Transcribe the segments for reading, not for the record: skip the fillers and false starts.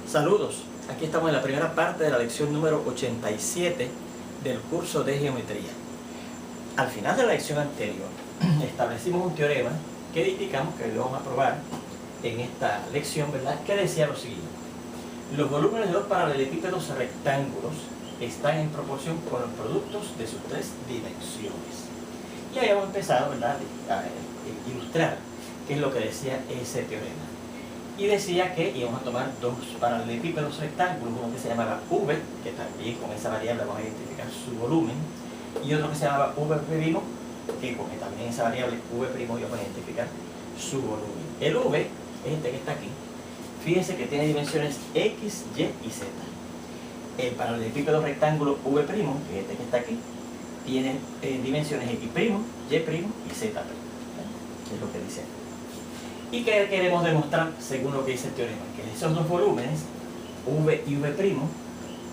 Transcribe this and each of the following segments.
Saludos, aquí estamos en la primera parte de la lección número 87 del curso de geometría. Al final de la lección anterior establecimos un teorema que indicamos que lo vamos a probar en esta lección, ¿verdad? Que decía lo siguiente: los volúmenes de los paralelepípedos rectángulos están en proporción con los productos de sus tres dimensiones. Y ahí hemos empezado, ¿verdad?, a ilustrar qué es lo que decía ese teorema. Y decía que íbamos a tomar dos paralelepípedos rectángulos, uno que se llamaba V, que también con esa variable vamos a identificar su volumen, y otro que se llamaba V', que con también esa variable V' vamos a identificar su volumen. El V es este que está aquí. Fíjense que tiene dimensiones X, Y y Z. El paralelepípedo rectángulo V', que es este que está aquí, tiene dimensiones X', Y' y Z'. Es lo que dice. ¿Y qué queremos demostrar según lo que dice el teorema? Que esos dos volúmenes, V y V',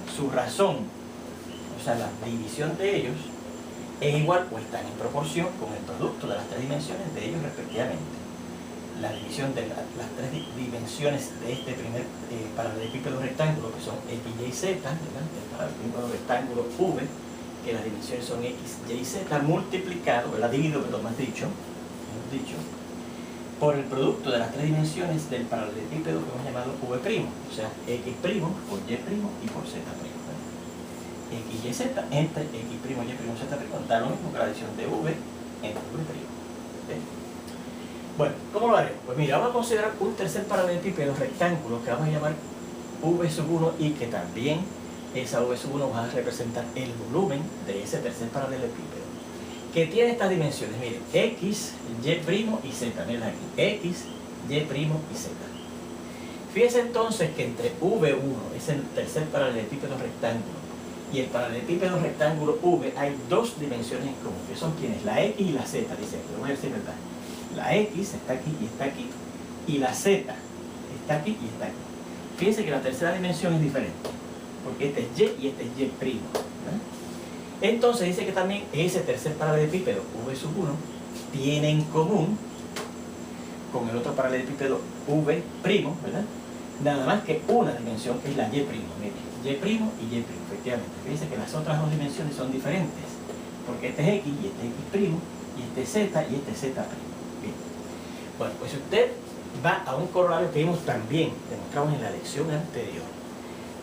su razón, o sea, la división de ellos, es igual o están en proporción con el producto de las tres dimensiones de ellos respectivamente. La división de las tres dimensiones de este primer paralelepípedo rectángulo, que son X, Y y Z, ¿verdad? El paralelepípedo rectángulo V, que las dimensiones son X, Y y Z, multiplicado, ¿verdad? Dividido, perdón, más dicho, por el producto de las tres dimensiones del paralelepípedo que hemos llamado V', o sea, X' por Y' y por Z'. X, Y, Z entre X', Y, Z' da lo mismo que la adición de V entre V'. ¿Okay? Bueno, ¿cómo lo haremos? Pues mira, vamos a considerar un tercer paralelepípedo rectángulo que vamos a llamar V', y que también esa V', va a representar el volumen de ese tercer paralelepípedo, que tiene estas dimensiones, miren, X, Y' y Z, miren aquí, X, Y' y Z. Fíjense entonces que entre V1, es el tercer paralelepípedo rectángulo, y el paralelepípedo rectángulo V hay dos dimensiones en común, que son quienes, la X y la Z, dice, lo voy a decir verdad. La X está aquí y está aquí, y la Z está aquí y está aquí. Fíjense que la tercera dimensión es diferente, porque este es Y y este es Y', ¿verdad? Entonces dice que también ese tercer paralelepípedo V', tiene en común con el otro paralelepípedo V', ¿verdad? Nada más que una dimensión, que es la Y', miren, Y' y Y', efectivamente. Fíjense que las otras dos dimensiones son diferentes, porque este es X y este es X', y este es Z y este es Z'. Bien. Bueno, pues si usted va a un corolario que vimos también, demostramos en la lección anterior,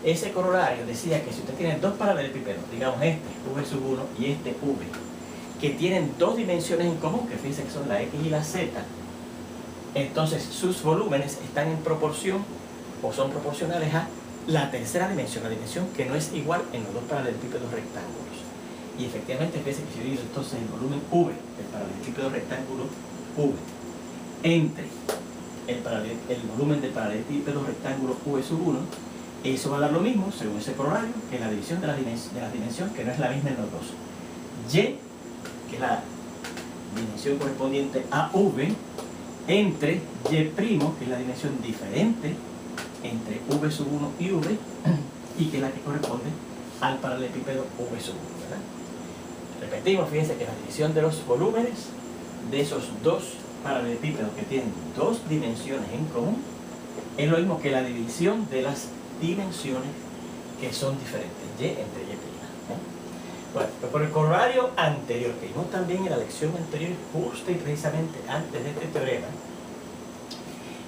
ese corolario decía que si usted tiene dos paralelepípedos, digamos este V', y este V, que tienen dos dimensiones en común, que fíjense que son la X y la Z, entonces sus volúmenes están en proporción o son proporcionales a la tercera dimensión, la dimensión que no es igual en los dos paralelepípedos rectángulos. Y efectivamente, fíjense que si yo divido entonces el volumen V del paralelepípedo rectángulo V entre el volumen del paralelepípedo rectángulo V', eso va a dar lo mismo, según ese corolario, que la división de la dimensión que no es la misma en los dos. Y, que es la dimensión correspondiente a V, entre Y', que es la dimensión diferente entre V', y V, y que es la que corresponde al paralelepípedo V', ¿verdad? Repetimos, fíjense que la división de los volúmenes de esos dos paralelepípedos que tienen dos dimensiones en común es lo mismo que la división de las dimensiones que son diferentes, Y entre Y'. Bueno, pues por el corolario anterior, que vimos también en la lección anterior, justo y precisamente antes de este teorema,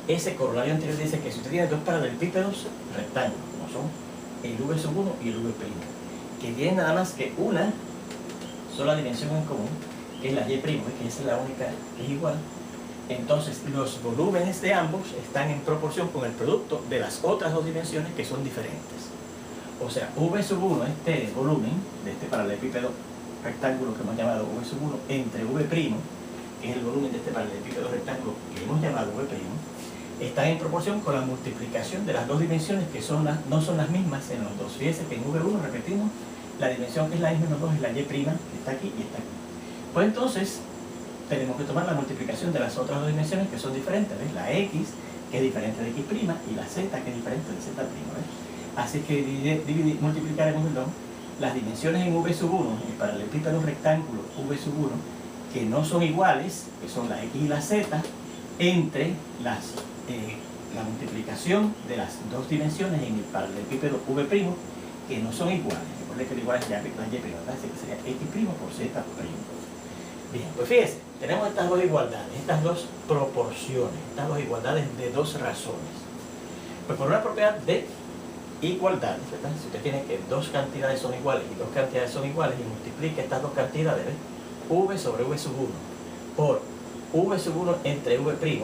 ese corolario anterior dice que si usted tiene dos paralelepípedos rectángulos, como son el V', y el V', que tienen nada más que una sola dimensión en común, que es la Y', que esa es la única que es igual, entonces los volúmenes de ambos están en proporción con el producto de las otras dos dimensiones que son diferentes. O sea, V', este volumen de este paralelepípedo rectángulo que hemos llamado V', entre V', que es el volumen de este paralelepípedo rectángulo que hemos llamado V', están en proporción con la multiplicación de las dos dimensiones que no son las mismas en los dos. Fíjense que en V', repetimos, la dimensión que es la misma en los dos es la Y', que está aquí y está aquí. Pues entonces tenemos que tomar la multiplicación de las otras dos dimensiones que son diferentes, ¿ves? La X, que es diferente de X', y la Z, que es diferente de Z', ¿ves? Así que multiplicaremos las dimensiones en V', el paralelepípedo rectángulo V', que no son iguales, que son la X y la Z, entre las la multiplicación de las dos dimensiones en el paralelepípedo V', que no son iguales. Recuerden que el igual es ya y', ¿verdad? Así que sería X' por Z'. Bien, pues fíjense, tenemos estas dos igualdades, estas dos proporciones, estas dos igualdades de dos razones. Pues por una propiedad de igualdad, ¿verdad? Si usted tiene que dos cantidades son iguales y dos cantidades son iguales y multiplica estas dos cantidades, ¿ves? V sobre V sub 1 por V sub 1 entre V',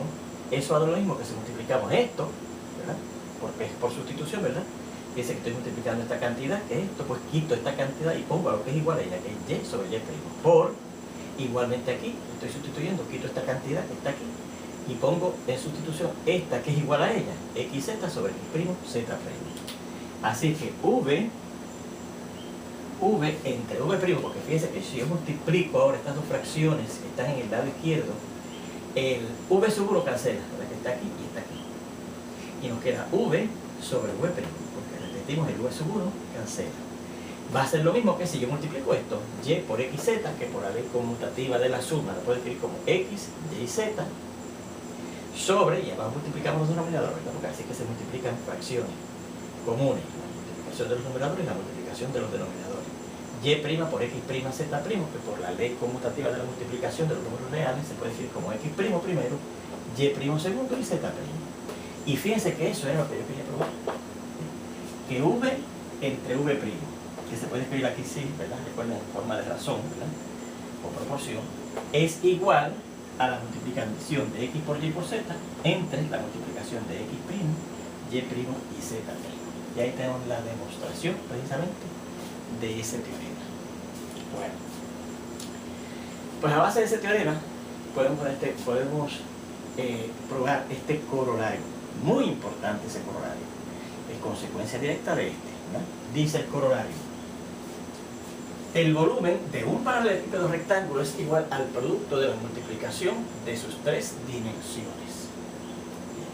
eso va a dar lo mismo que si multiplicamos esto, ¿verdad? Por sustitución, ¿verdad? Dice que estoy multiplicando esta cantidad, que es esto, pues quito esta cantidad y pongo a lo que es igual a ella, que es Y sobre Y', por, igualmente aquí, estoy sustituyendo, quito esta cantidad que está aquí, y pongo en sustitución esta que es igual a ella, XZ sobre X', Z'. Así que V entre V', porque fíjense que si yo multiplico ahora estas dos fracciones que están en el lado izquierdo, el V sub 1 cancela, ¿verdad? Que está aquí y está aquí. Y nos queda V sobre V', porque repetimos el V sub 1 cancela. Va a ser lo mismo que si yo multiplico esto, Y por XZ, que por la ley conmutativa de la suma la puedo escribir como X, Y, Z, sobre, y abajo multiplicamos los denominadores, ¿verdad? Porque así que se multiplican fracciones comunes, la multiplicación de los numeradores y la multiplicación de los denominadores. Y' por X', Z', que por la ley conmutativa de la multiplicación de los números reales se puede escribir como X' primero, Y' segundo y Z'. Y fíjense que eso era lo que yo quería probar. Que V entre V', que se puede escribir aquí sí, ¿verdad? Recuerden en forma de razón, ¿verdad? O proporción, es igual a la multiplicación de X por Y por Z entre la multiplicación de X', Y' y Z'. Y ahí tenemos la demostración precisamente de ese teorema. Bueno, pues a base de ese teorema podemos probar este corolario. Muy importante ese corolario. Es consecuencia directa de este, ¿no? Dice el corolario: el volumen de un paralelepípedo rectángulo es igual al producto de la multiplicación de sus tres dimensiones. Bien.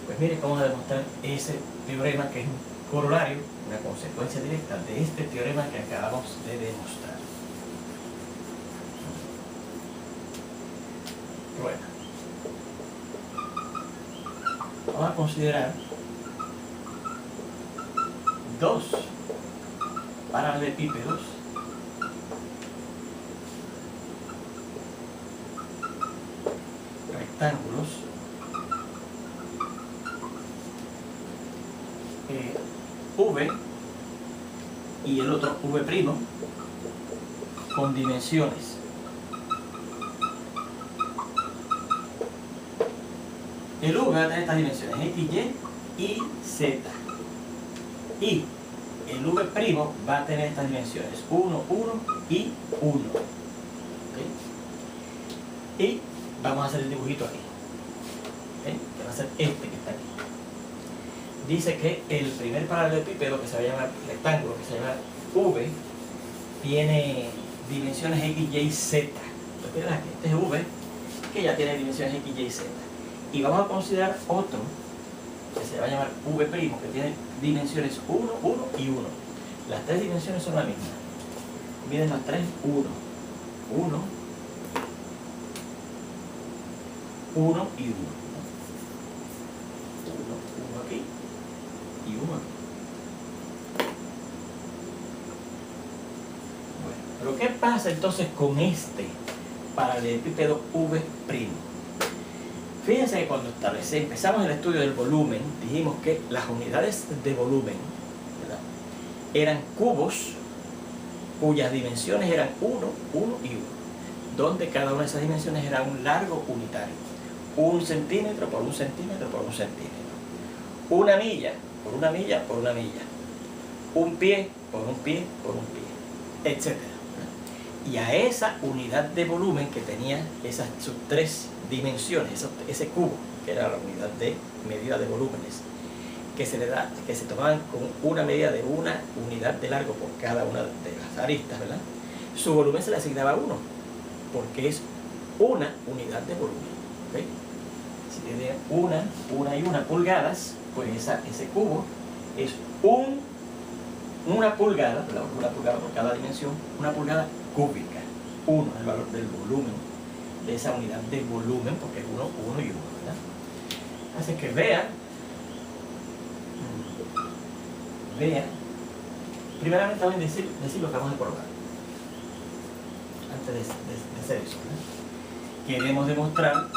Pues mire cómo demostrar ese teorema, que es un corolario, una consecuencia directa de este teorema que acabamos de demostrar. Bueno, vamos a considerar dos paralelepípedos rectángulos V y el otro V' con dimensiones el V va a tener estas dimensiones X, Y y Z, y el V' va a tener estas dimensiones 1, 1 y 1. ¿Okay? Y vamos a hacer el dibujito aquí, ¿okay? Que va a ser este que está aquí. Dice que el primer paralelepípedo, que se va a llamar rectángulo, que se llama V, tiene dimensiones X, Y, Z. Entonces, aquí, este es V, que ya tiene dimensiones X, Y, Z. Y vamos a considerar otro, que se va a llamar V', que tiene dimensiones 1, 1 y 1. Las tres dimensiones son las mismas. Miden las tres 1, 1, 1 y 1. 1 aquí y 1 aquí. Bueno, pero ¿qué pasa entonces con este paralelepípedo V'? Fíjense que cuando empezamos el estudio del volumen, dijimos que las unidades de volumen, ¿verdad?, eran cubos cuyas dimensiones eran 1, 1 y 1, donde cada una de esas dimensiones era un largo unitario. 1 centímetro por 1 centímetro por 1 centímetro. Una milla por una milla por una milla. Un pie por un pie por un pie, etc. Y a esa unidad de volumen que tenía sus tres dimensiones, ese cubo, que era la unidad de medida de volúmenes, que se tomaban con una medida de una unidad de largo por cada una de las aristas, ¿verdad? Su volumen se le asignaba 1, porque es una unidad de volumen, ¿okay? Si tiene una y una pulgadas, pues ese cubo es una pulgada, ¿verdad? Una pulgada por cada dimensión, una pulgada cúbica. 1 es el valor del volumen de esa unidad de volumen, porque es 1, 1 y 1, ¿verdad? Así que vea, primeramente vamos a decir lo que vamos a probar. Antes de hacer eso, ¿no? Queremos demostrar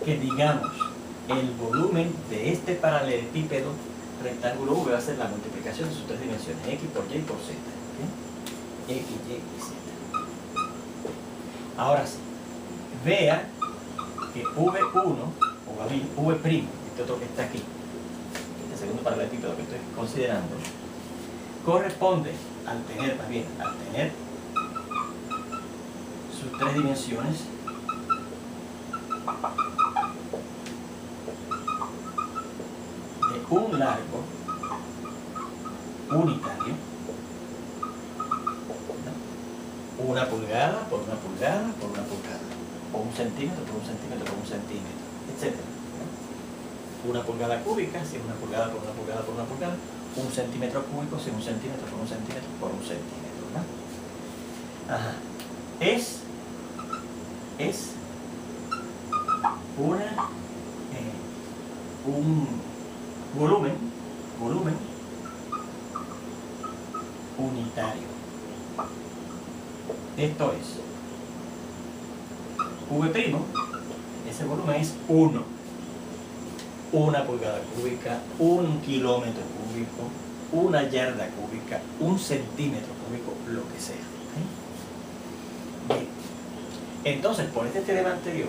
que, digamos, el volumen de este paralelepípedo rectángulo V va a ser la multiplicación de sus tres dimensiones, X por Y por Z. ¿Okay? X, Y y Z. Ahora sí, vea que V1, o bien V', este otro que está aquí, este segundo paralelepípedo que estoy considerando, corresponde al tener sus tres dimensiones de un largo unitario, ¿no? 1 pulgada por 1 pulgada por 1 pulgada, o 1 centímetro por 1 centímetro por 1 centímetro, etc. ¿no? 1 pulgada cúbica si es 1 pulgada por 1 pulgada por 1 pulgada, 1 centímetro cúbico si es 1 centímetro por 1 centímetro por 1 centímetro, ¿no? Ajá. Es un volumen unitario. Esto es V', ese volumen es 1 pulgada cúbica, 1 kilómetro cúbico, 1 yarda cúbica, 1 centímetro cúbico, lo que sea. ¿Okay? Bien. Entonces, por este teorema anterior,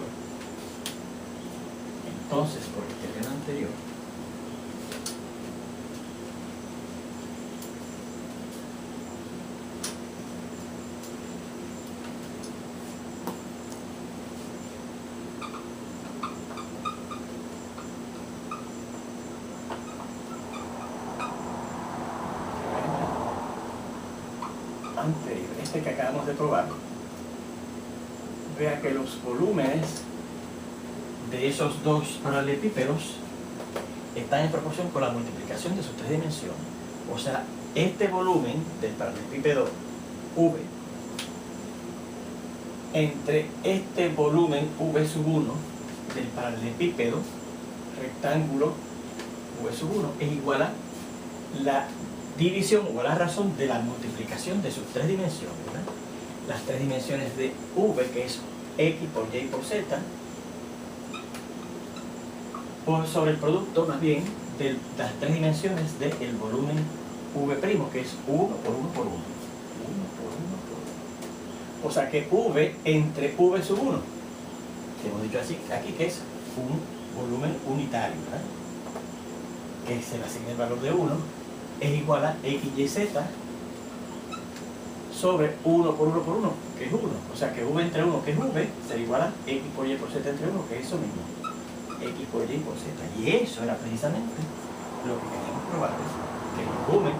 este que acabamos de probar, vea que los volúmenes de esos dos paralelepípedos están en proporción con la multiplicación de sus tres dimensiones. O sea, este volumen del paralelepípedo V entre este volumen V1 del paralelepípedo rectángulo V1 es igual a la división o a la razón de la multiplicación de sus tres dimensiones, ¿verdad? Las tres dimensiones de V, que es X por Y por Z, sobre el producto más bien de las tres dimensiones del volumen V', que es 1 por 1 por 1. 1 por 1 por 1. O sea que V entre V sub 1, que hemos dicho así, aquí que es un volumen unitario, ¿verdad? Que se le asigna el valor de 1, es igual a XYZ sobre 1 por 1 por 1, que es 1. O sea que V entre 1, que es V, será igual a X por Y por Z entre 1, que es eso mismo. X por Y por Z. Y eso era precisamente lo que queríamos probar, que el volumen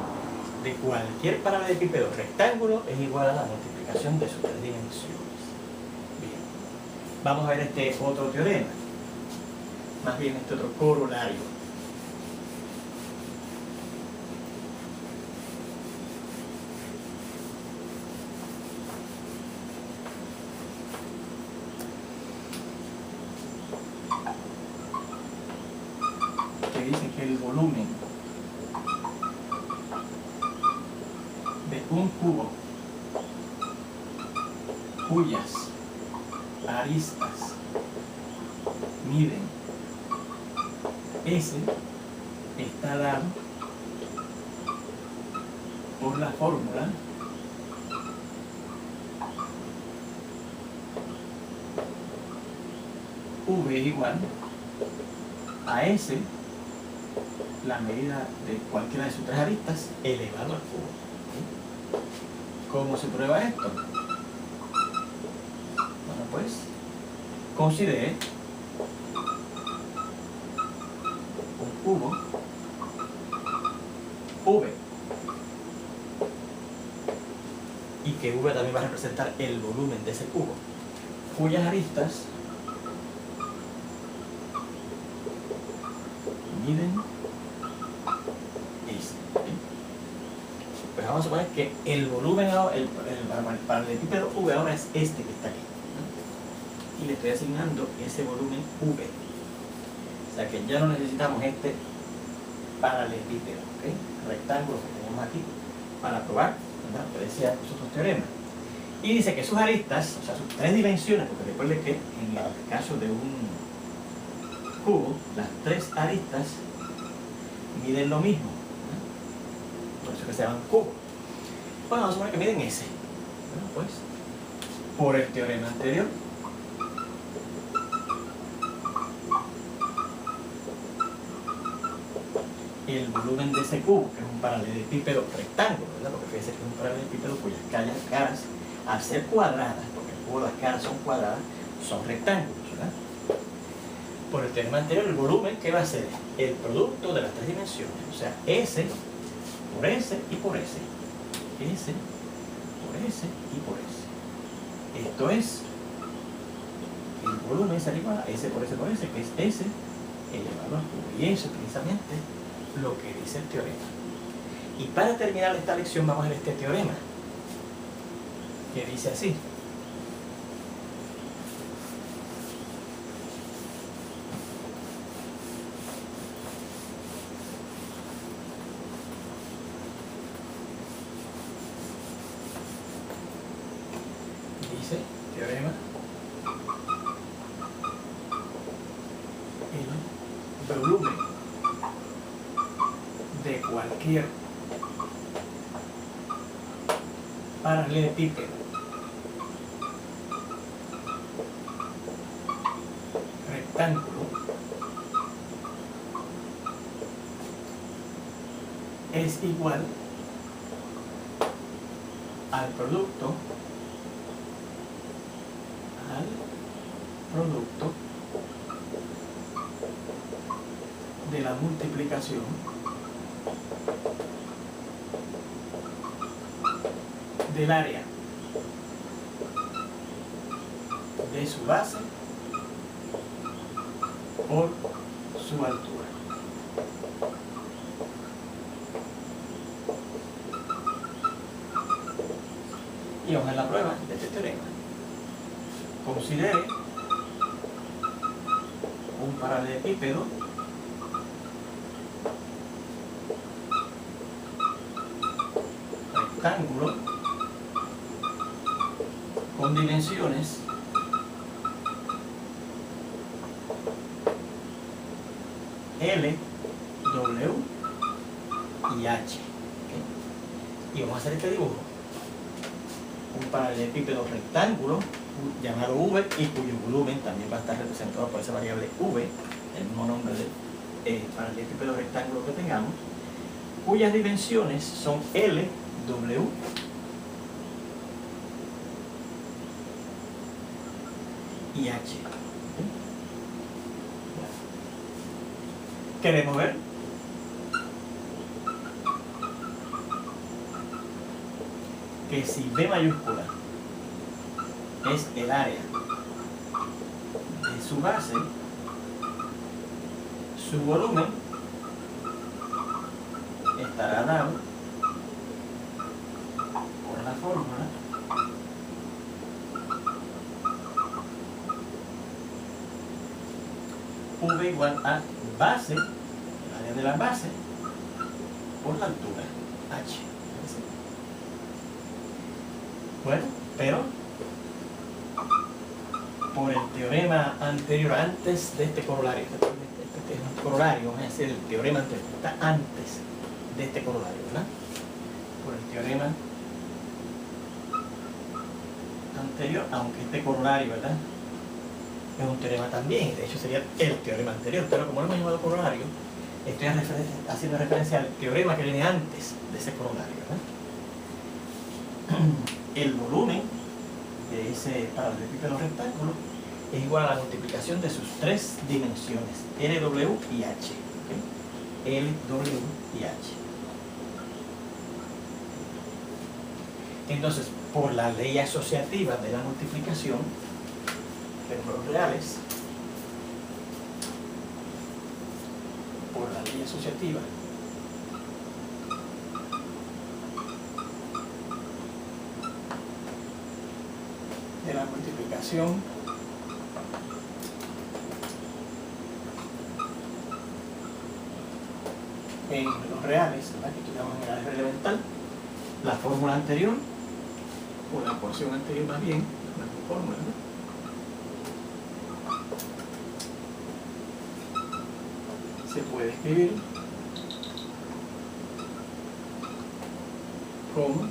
de cualquier paralelepípedo rectángulo es igual a la multiplicación de sus tres dimensiones. Bien. Vamos a ver este otro teorema, más bien este otro corolario. Que dice que el volumen de un cubo cuyas aristas miden S está dado por la fórmula V igual a S, la medida de cualquiera de sus tres aristas elevado al cubo. ¿Cómo se prueba esto? Bueno, pues considere un cubo V y que V también va a representar el volumen de ese cubo, cuyas aristas miden S. Pues vamos a suponer que el volumen, el paralelepípedo V ahora es este que está aquí, ¿no? Y le estoy asignando ese volumen V. O sea que ya no necesitamos este paralelepípedo, ¿ok? Rectángulo que tenemos aquí para probar, ¿verdad? Lo que decía los otros teoremas. Y dice que sus aristas, o sea, sus tres dimensiones, porque recuerde que en el caso de un cubo, las tres aristas miden lo mismo, ¿no? Por eso que se llaman cubos. Bueno, vamos a suponer que miden S. Bueno, pues, por el teorema anterior, el volumen de ese cubo, que es un paralelepípedo rectángulo, ¿verdad? Porque fíjense que es un paralelepípedo cuyas caras, al ser cuadradas, porque el cubo las caras son cuadradas, son rectángulos, ¿verdad? Por el teorema anterior, el volumen, ¿qué va a ser? El producto de las tres dimensiones, o sea, S por S y por S. S por S y por S. Esto es el volumen será igual a S por S por S, que es S elevado al cubo. Y eso es precisamente lo que dice el teorema. Y para terminar esta lección vamos a ver este teorema, que dice así. Dice, teorema, el volumen de cualquier paralelepípedo rectángulo es igual al producto de la multiplicación del área de su base por su altura. Y vamos a ver la prueba de este teorema. Considere un paralelepípedo rectángulo con dimensiones L, W y H. ¿Okay? Y vamos a hacer este dibujo. Un paralelepípedo rectángulo llamado V y cuyo volumen también va a estar representado por esa variable V, el mismo nombre del paralelepípedo rectángulo que tengamos, cuyas dimensiones son L, W y H. Queremos ver que si B mayúscula es el área de su base, su volumen estará dado por la fórmula V igual a base, el área de la base, por la altura H. Bueno, pero por el teorema anterior, antes de este corolario, este es un corolario, vamos a decir el teorema anterior, está antes de este corolario, ¿verdad? Por el teorema anterior, aunque este corolario, ¿verdad?, es un teorema también, de hecho sería el teorema anterior, pero como lo hemos llamado corolario, estoy haciendo referencia al teorema que viene antes de ese corolario, ¿verdad? El volumen de ese paralelepípedo rectángulo es igual a la multiplicación de sus tres dimensiones, L, W y H. ¿Okay? L, W y H. Entonces, por la ley asociativa de la multiplicación de números reales, por la ley asociativa de la multiplicación en los reales, ¿verdad? Que estudiamos en el álgebra elemental, la fórmula anterior, o la porción anterior más bien, la fórmula, ¿no? Se puede escribir como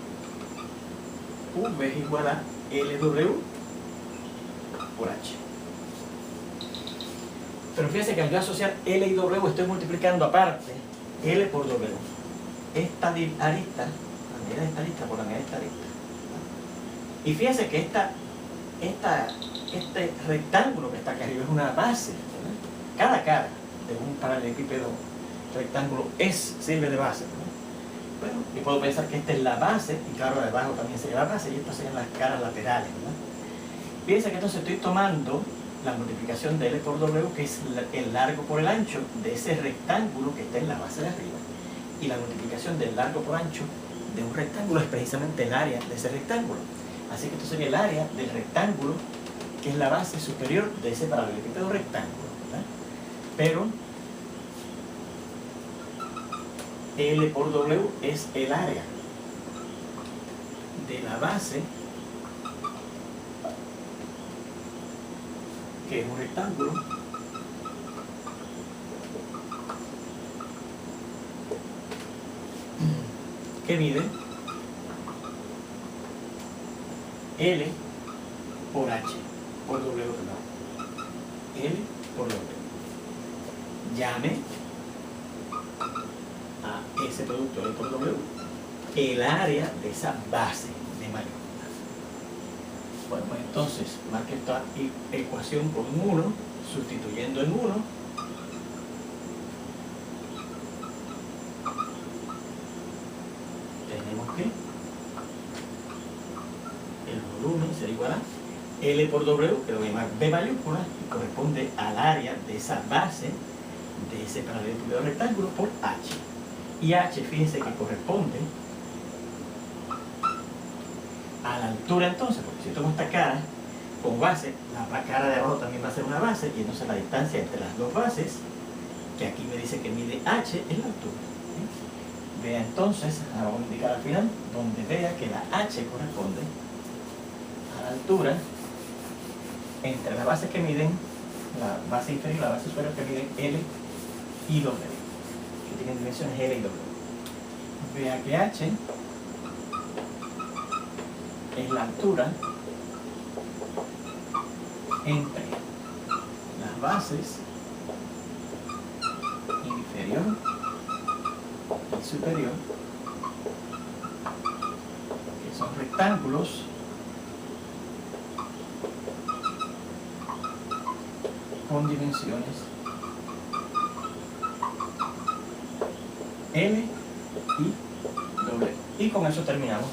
V es igual a LW por H. Pero fíjense que al yo asociar L y W estoy multiplicando aparte L por W. Esta arista, la medida de esta arista por la medida de esta arista. Y fíjense que este rectángulo que está acá arriba es una base, ¿verdad? Cada cara de un paralelepípedo rectángulo sirve de base, ¿verdad? Bueno, yo puedo pensar que esta es la base, y claro, de abajo también sería la base, y estas serían las caras laterales, ¿verdad? Fíjense que entonces estoy tomando la multiplicación de L por W, que es el largo por el ancho de ese rectángulo que está en la base de arriba, y la multiplicación del largo por ancho de un rectángulo es precisamente el área de ese rectángulo. Así que esto sería el área del rectángulo, que es la base superior de ese paralelepípedo rectángulo, ¿verdad? Pero L por W es el área de la base, que es un rectángulo que mide L por H por W, perdón. L por W. Llame a ese producto L por W el área de esa base de mayúscula. Bueno, pues entonces marque esta ecuación con un 1, sustituyendo en 1. Tenemos que el volumen será igual a L por W, que lo voy a llamar B mayúscula, y corresponde al área de esa base de ese paralelepípedo rectángulo por H. Y H, fíjense que corresponde a la altura entonces, porque si tomo esta cara con base, la cara de abajo también va a ser una base, y entonces la distancia entre las dos bases, que aquí me dice que mide H, es la altura. Vea entonces, ahora vamos a indicar al final, donde vea que la H corresponde a la altura entre las bases que miden, la base inferior y la base superior que miden L y W, que tienen dimensiones L y W. Vea que H es la altura entre las bases inferior y superior, que son rectángulos con dimensiones L y W. Y con eso terminamos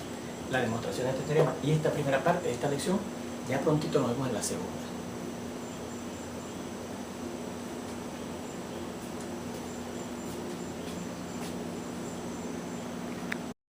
la demostración de este teorema y esta primera parte de esta lección. Ya prontito nos vemos en la segunda.